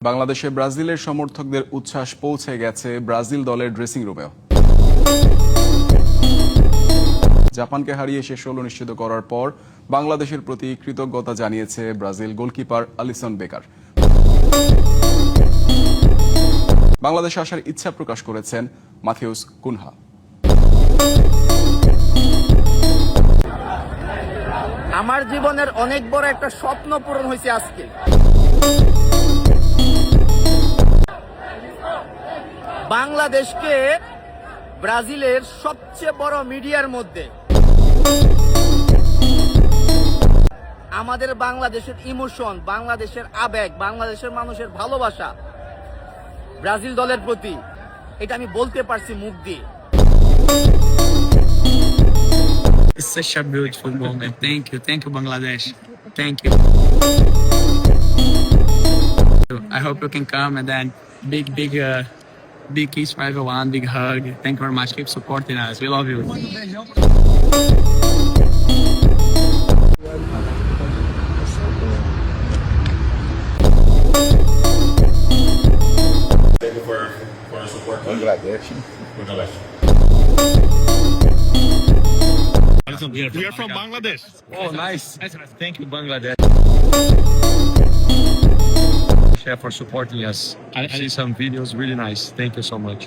বাংলাদেশে ব্রাজিলের সমর্থকদের উচ্ছ্বাস পৌঁছে গেছে ব্রাজিল দলের ড্রেসিং রুমেও। জাপানকে হারিয়ে শেষ 16 নিশ্চিত করার পর বাংলাদেশের প্রতি কৃতজ্ঞতা জানিয়েছে ব্রাজিল গোলকিপার আলিসন বেকার। বাংলাদেশে আসার ইচ্ছা প্রকাশ করেছেন মাথিউস কুনহা। আমার জীবনের অনেক বড় একটা স্বপ্ন পূরণ হয়েছে আজকে। বাংলাদেশকে ব্রাজিলের সবচেয়ে বড় মিডিয়ার মধ্যে আমাদের বাংলাদেশের ইমোশন, বাংলাদেশের আবেগ, বাংলাদেশের মানুষের ভালোবাসা ব্রাজিল দলের প্রতি, এটা আমি বলতে পারছি মুখ দিয়ে। It's such a beautiful moment. Thank you, Bangladesh. Thank you. I hope you can come and then big kiss for everyone, big hug. Thank you very much. Keep supporting us. We love you. Thank you for the support. Bangladesh. Bangladesh. We are from Bangladesh. Oh, nice. Thank you, Bangladesh. Chef, for supporting us. I see some videos, really nice. Thank you so much.